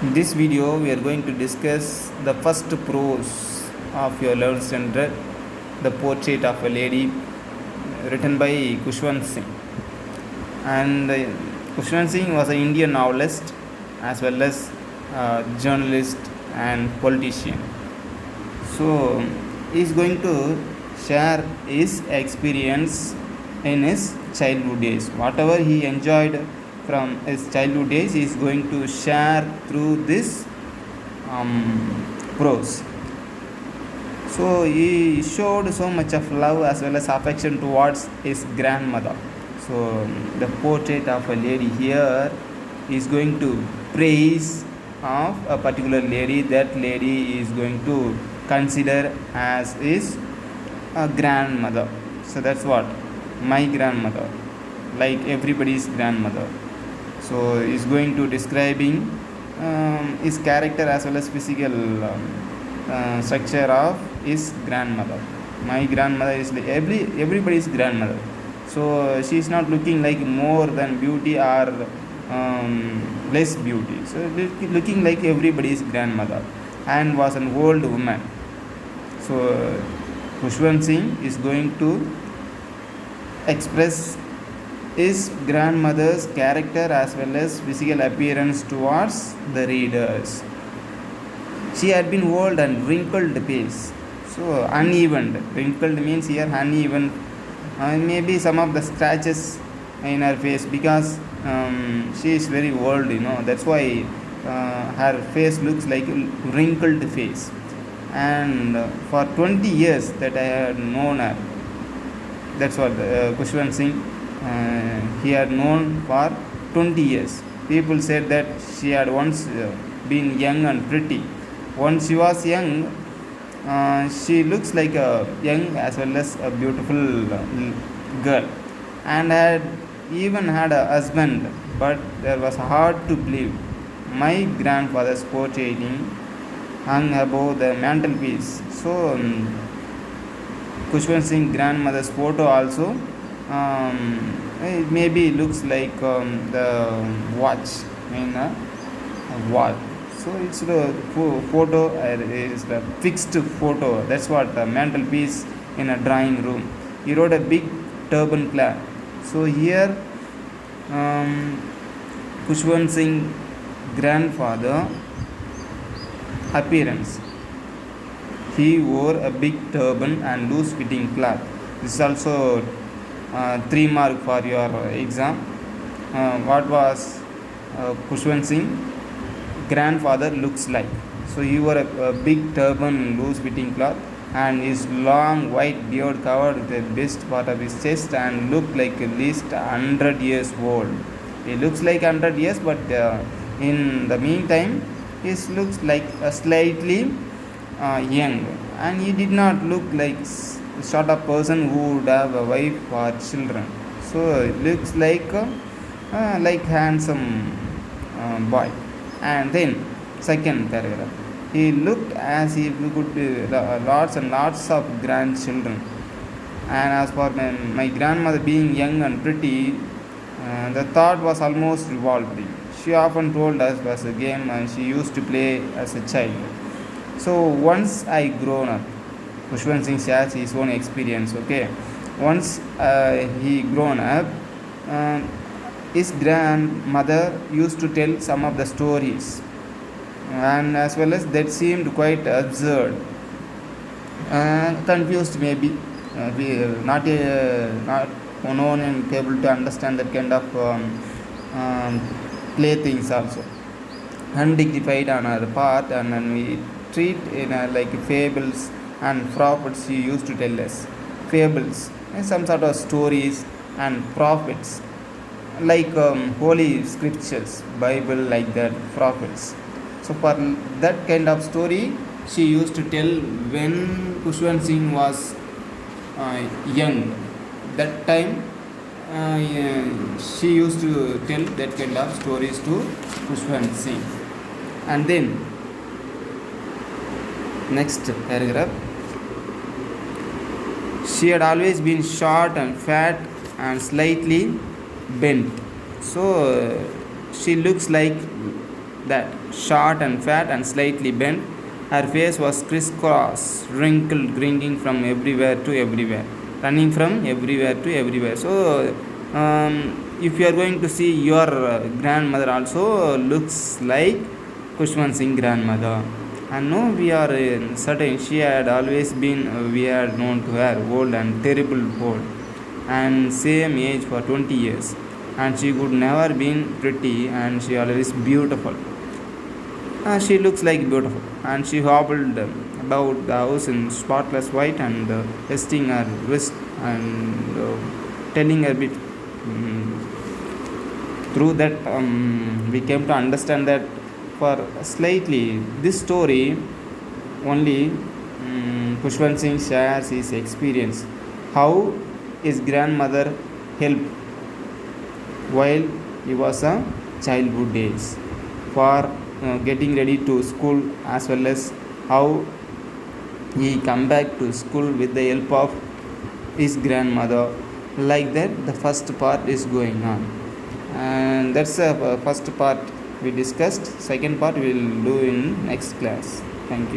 In this video, we are going to discuss the first prose of your 11th standard, The Portrait of a Lady, written by Kushwant Singh. And Kushwant Singh was an Indian novelist as well as journalist and politician. So, he is going to share his experience in his childhood days. Whatever he enjoyed from his childhood days, he is going to share through this prose. So he showed so much of love as well as affection towards his grandmother. So the portrait of a lady here is going to praise of a particular lady. That lady is going to consider as his grandmother. So that's what my grandmother, like everybody's grandmother. So he's going to describing his character as well as physical structure of his grandmother. My grandmother is like everybody's grandmother. So she is not looking like more than beauty or less beauty. So looking like everybody's grandmother, and was an old woman. So Kushwant Singh is going to express his grandmother's character as well as physical appearance towards the readers. She had been old and wrinkled face, so uneven. Wrinkled means here uneven. Maybe some of the scratches in her face because she is very old. That's why her face looks like a wrinkled face. And for 20 years that I had known her. That's what Kushwant Singh. He had known for 20 years. People said that she had once been young and pretty. Once she was young, she looks like a young as well as a beautiful girl, and had even had a husband, but there was hard to believe. My grandfather's portrait hung above the mantelpiece. So Kushwant Singh grandmother's photo also it maybe looks like the watch in a wall. So it's the photo is the fixed photo. That's what the mantelpiece in a drawing room. He wrote a big turban cloth. So here Kushwant Singh grandfather appearance. He wore a big turban and loose fitting cloth. This is also 3 mark for your exam. What was Kushwant Singh grandfather looks like? So he wore a big turban, loose fitting cloth, and his long white beard covered the best part of his chest and looked like at least 100 years old. He looks like 100 years, but in the meantime, he looks like a slightly young, and he did not look like sort of person who would have a wife or children. So it looks like handsome boy. And then second paragraph, he looked as if he could be lots and lots of grandchildren. And as for my grandmother being young and pretty, the thought was almost revolting. She often told us was a game and she used to play as a child. So once I grown up, Kushwant Singh shares his own experience. Okay, once he grown up, his grandmother used to tell some of the stories, and as well as that seemed quite absurd, confused maybe, not known and able to understand that kind of playthings also, undignified on our part, and then we treat in like fables and prophets. She used to tell us fables and some sort of stories and prophets, like holy scriptures, Bible, like that, prophets. So for that kind of story, she used to tell when Kushwant Singh was young. That time, she used to tell that kind of stories to Kushwant Singh. And then next paragraph, she had always been short and fat and slightly bent. So she looks like that, short and fat and slightly bent. Her face was crisscross, wrinkled, grinning from everywhere to everywhere, running from everywhere to everywhere. So, if you are going to see your grandmother also looks like Kushwan Singh grandmother. And no, we are certain she had always been, we had known to her, old and terrible old, and same age for 20 years. And she could never been pretty, and she always beautiful. She looks like beautiful, and she hobbled about the house in spotless white and resting her wrist and telling a bit. Through that, we came to understand that for slightly this story only, Pushwan Singh shares his experience, how his grandmother helped while he was a childhood days for getting ready to school, as well as how he come back to school with the help of his grandmother. Like that, the first part is going on, and that's the first part we discussed. Second part we will do in next class. Thank you.